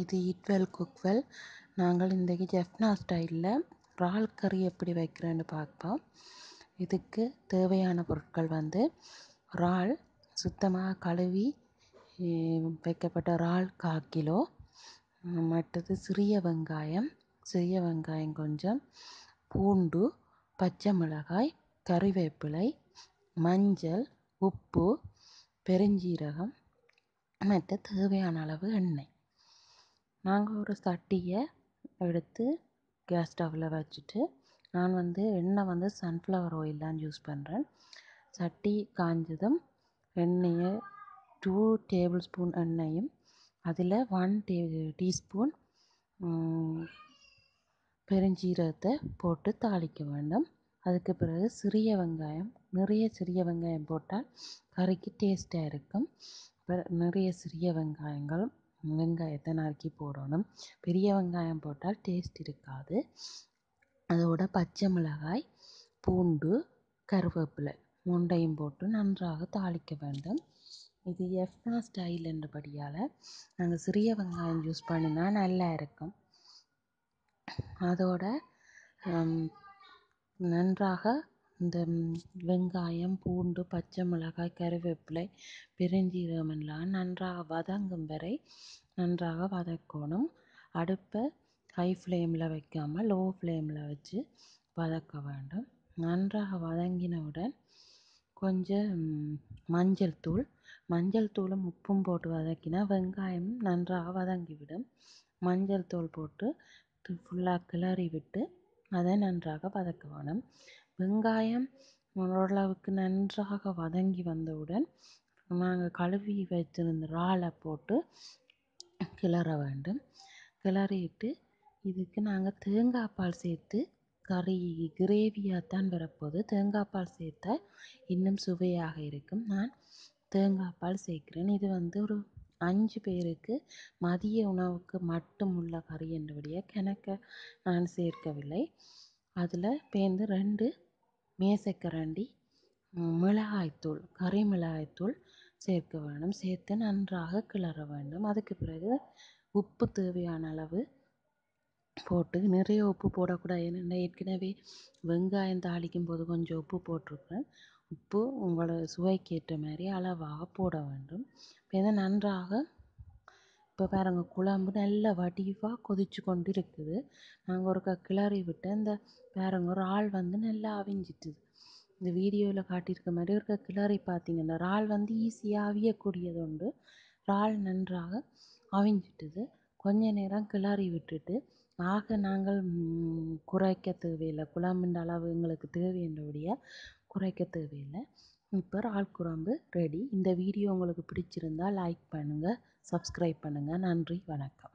இது ஈட்வெல் குக்வெல். நாங்கள் இன்றைக்கி ஜெஃப்னா ஸ்டைலில் இறால் கறி எப்படி வைக்கிறேன்னு பார்ப்போம். இதுக்கு தேவையான பொருட்கள் வந்து இறால் சுத்தமாக கழுவி வைக்கப்பட்ட இறால் 1/4 கிலோ. மற்றது சிறிய வெங்காயம் கொஞ்சம், பூண்டு, பச்சை மிளகாய், கறிவேப்பிலை, மஞ்சள், உப்பு, பெருஞ்சீரகம், மற்ற தேவையான அளவு எண்ணெய். நாங்கள் ஒரு சட்டியை எடுத்து கேஸ் ஸ்டவ்வில் வச்சுட்டு, நான் வந்து எண்ணெய் வந்து சன்ஃப்ளவர் ஆயில் தான் யூஸ் பண்ணுறேன். சட்டி காஞ்சதும் எண்ணெயை 2 டேபிள் ஸ்பூன் எண்ணெயும் அதில் 1 டீஸ்பூன் பெருஞ்சீரகத்தை போட்டு தாளிக்க வேண்டும். அதுக்கு பிறகு நிறைய சிறிய வெங்காயம் போட்டால் கறிக்கு டேஸ்ட்டாக இருக்கும். நிறைய சிறிய வெங்காயத்தை நறுக்கி போடணும். பெரிய வெங்காயம் போட்டால் டேஸ்ட் இருக்காது. அதோட பச்சை மிளகாய், பூண்டு, கருவேப்பிலை 3ஐயும் போட்டு நன்றாக தாளிக்க வேண்டும். இது ஜெஃப்னா ஸ்டைல் என்றபடியால் நாங்கள் சிறிய வெங்காயம் யூஸ் பண்ணினா நல்லா இருக்கும். அதோட நன்றாக இந்த வெங்காயம், பூண்டு, பச்சை மிளகாய், கருவேப்பிலை, பெருஞ்சீரகம் எல்லாம் நன்றாக வதங்கும் வரை நன்றாக வதக்கணும். அடுப்பை ஹை ஃப்ளேமில் வைக்காமல் லோ ஃப்ளேமில் வச்சு வதக்க வேண்டும். நன்றாக வதங்கினவுடன் கொஞ்சம் மஞ்சள் தூளும் உப்பும் போட்டு வதக்கினா வெங்காயம் நன்றாக வதங்கிவிடும். மஞ்சள் தூள் போட்டு ஃபுல்லாக கிளறி விட்டு அதை நன்றாக வதக்க வேணும். வெங்காயம் ஓரளவுக்கு நன்றாக வதங்கி வந்தவுடன் நாங்கள் கழுவி வைத்திருந்த இறாலை போட்டு கிளற வேண்டும். கிளறிட்டு இதுக்கு நாங்கள் தேங்காய் பால் சேர்த்து, கறி கிரேவியாக தான் வரப்போகுது. தேங்காய் பால் சேர்த்தா இன்னும் சுவையாக இருக்கும். நான் தேங்காய் பால் சேர்க்கிறேன். இது வந்து ஒரு 5 பேருக்கு மதிய உணவுக்கு மட்டும் உள்ள கறி என்றபடியே கணக்க நான் சேர்க்கவில்லை. அதில் பேர்ந்து 2 மேசைக்கரண்டி மிளகாய்த்தூள், கறி மிளகாய்த்தூள் சேர்க்க வேண்டும். சேர்த்து நன்றாக கிளற வேண்டும். அதுக்கு பிறகு உப்பு தேவையான அளவு போட்டு, நிறைய உப்பு போடக்கூடாது. ஏன்னா ஏற்கனவே வெங்காயம் தாளிக்கும் போது கொஞ்சம் உப்பு போட்டிருக்கேன். உப்பு உங்களோட சுவைக்கு ஏற்ற மாதிரி அளவாக போட வேண்டும். இதை நன்றாக இப்போ பாருங்க, குழம்பு நல்ல வடிவாக கொதிச்சு கொண்டு இருக்குது. நாங்கள் ஒரு கிளறி விட்டு இந்த பாருங்க இறால் வந்து நல்லா அவிஞ்சிட்டுது. இந்த வீடியோவில் காட்டியிருக்க மாதிரி ஒரு கிளறி பார்த்தீங்கன்னா இறால் வந்து ஈஸியாக அவியக்கூடியது உண்டு. இறால் நன்றாக அவிஞ்சிட்டுது. கொஞ்ச நேரம் கிளறி விட்டுட்டு நாங்கள் குறைக்க தேவையில்லை. குழம்பின் அளவு எங்களுக்கு தேவைன்றபடியாக குறைக்க தேவையில்லை. இப்போ இறால் குழம்பு ரெடி. இந்த வீடியோ உங்களுக்கு பிடிச்சிருந்தால் லைக் பண்ணுங்கள், சப்ஸ்கிரைப் பண்ணுங்கள். நன்றி, வணக்கம்.